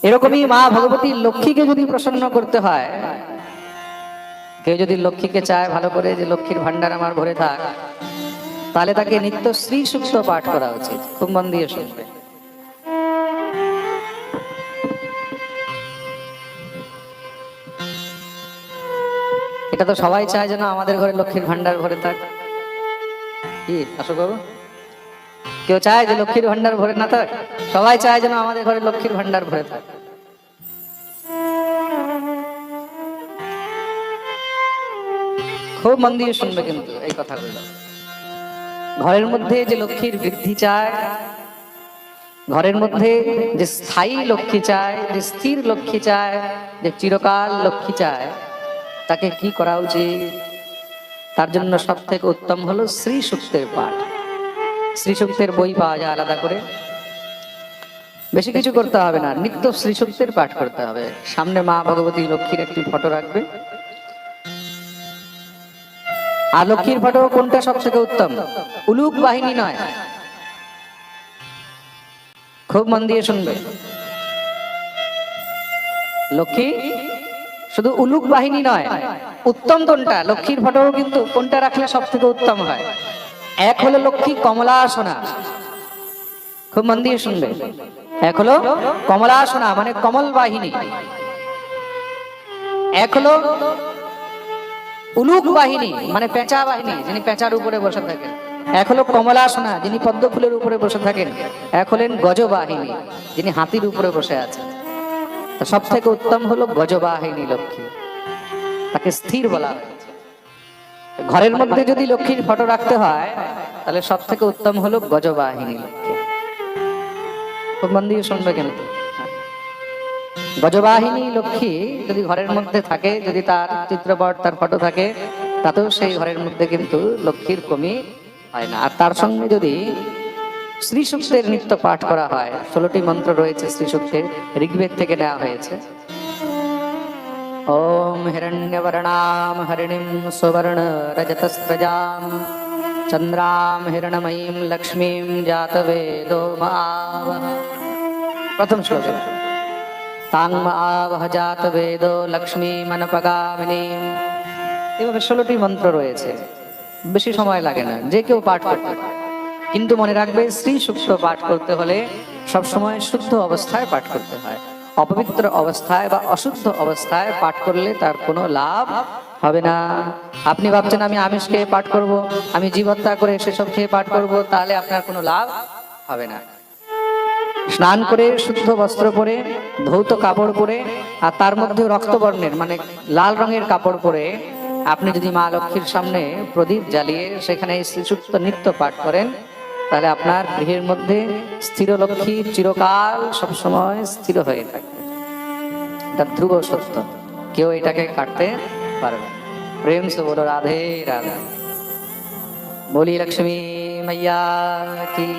এরকমই মা ভগবতী লক্ষ্মীকে যদি প্রসন্ন করতে হয়, কেউ যদি লক্ষ্মীকে চায় ভালো করে যে লক্ষ্মীর ভান্ডার আমার ভরে থাক, তাহলে তাকে নিত্য শ্রী সূক্ত পাঠ করা উচিত। খুব মন দিয়ে শুনবে। এটা তো সবাই চায় যেন আমাদের ঘরে লক্ষ্মীর ভান্ডার ভরে থাক। কি আশা করো? কেউ চায় যে লক্ষ্মীর ভান্ডার ভরে না থাক? সবাই চায় যেন আমাদের ঘরে লক্ষ্মীর ভান্ডার ভরে থাক। খুব মন দিয়ে শুনবে কিন্তু এই কথাগুলো। ঘরের মধ্যে যে লক্ষ্মীর বৃদ্ধি চায়, ঘরের মধ্যে যে স্থায়ী লক্ষ্মী চায়, যে স্থির লক্ষ্মী চায়, যে চিরকাল লক্ষ্মী চায়, তাকে কি করা উচিত? তার জন্য সব থেকে উত্তম হলো শ্রী সূক্তের পাঠ। শ্রী সূক্তের বই পাওয়া যায় আলাদা করে, বেশি কিছু করতে হবে না, নিত্য শ্রী সূক্তের পাঠ করতে হবে। সামনে মা ভগবতী লক্ষ্মীর একটি ফটো রাখবে। আর লক্ষ্মীর ফটো কোনটা সব থেকে উত্তম? উলুক বাহিনী নয়। খুব মন দিয়ে শুনবে। লক্ষ্মী শুধু উলুক বাহিনী নয়, উত্তম কোনটা? লক্ষ্মীর ফটো কিন্তু কোনটা রাখলে সব থেকে উত্তম হয়? এক হলো লক্ষ্মী কমলাসনা। খুব মন দিয়ে শুনবে। এক হলো কমলাসনা মানে কমল বাহিনী। এক হলো উলুক বাহিনী মানে পেঁচা বাহিনী, যিনি পেঁচার উপরে বসে থাকেন। এক হলো কমলাসনা, যিনি পদ্ম ফুলের উপরে বসে থাকেন। এক হলেন গজবাহিনী, যিনি হাতির উপরে বসে আছেন। সব থেকে উত্তম হলো গজবাহিনী লক্ষ্মী, তাকে স্থির বলা হয়। ঘরের মধ্যে যদি লক্ষ্মীর ফটো রাখতে হয়, তাহলে সব থেকে উত্তম হলো গজবাহিনী লক্ষ্মী। খুব মন দিয়ে শুনবে কিন্তু। গজবাহিনী লক্ষ্মী যদি ঘরের মধ্যে থাকে, যদি তার চিত্রপট, তার ফটো থাকে, তাতেও সেই ঘরের মধ্যে কিন্তু লক্ষ্মীর কমি হয় না। আর তার সঙ্গে যদি শ্রী সূক্তের নিত্য পাঠ করা হয়, 16টি মন্ত্র রয়েছে শ্রী সূক্তের, ঋগ্বেদ থেকে নেওয়া হয়েছে। ওম হিরণ্যবর্ণাম হরিণীম সুবর্ণ রজতস্রজাম চন্দ্রাম হিরণময়ীম লক্ষ্মীম জাতবেদো মাবহ। প্রথম শ্লোক। তাং মাবহ জাতবেদো লক্ষ্মী মনপগামিনী। এভাবে 16টি মন্ত্র রয়েছে, বেশি সময় লাগে না, যে কেউ পাঠ করতে পারে। কিন্তু মনে রাখবে, শ্রী সূক্ত পাঠ করতে হলে সবসময় শুদ্ধ অবস্থায় পাঠ করতে হয়। অপবিত্র অবস্থায় বা অশুদ্ধ অবস্থায় পাঠ করলে তার কোনো লাভ হবে না। আপনি ভাবছেন আমি আমিষ খেয়ে পাঠ করব, আমি জীব হত্যা করে সেসব খেয়ে পাঠ করব, তাহলে আপনার কোনো লাভ হবে না। স্নান করে শুদ্ধ বস্ত্র পরে, ধৌত কাপড় পরে, আর তার মধ্যে রক্তবর্ণের মানে লাল রঙের কাপড় পরে আপনি যদি মা লক্ষ্মীর সামনে প্রদীপ জ্বালিয়ে সেখানে শ্রীসূক্ত নিত্য পাঠ করেন, তাহলে আপনার গৃহের মধ্যে স্থির লক্ষ্মী চিরকাল সবসময় স্থির হয়ে থাকে। এটা ধ্রুব সত্য, কেউ এটাকে কাটতে পারবে। প্রেম সে বলো রাধে রাধে। বলি লক্ষ্মী মাইয়া কি।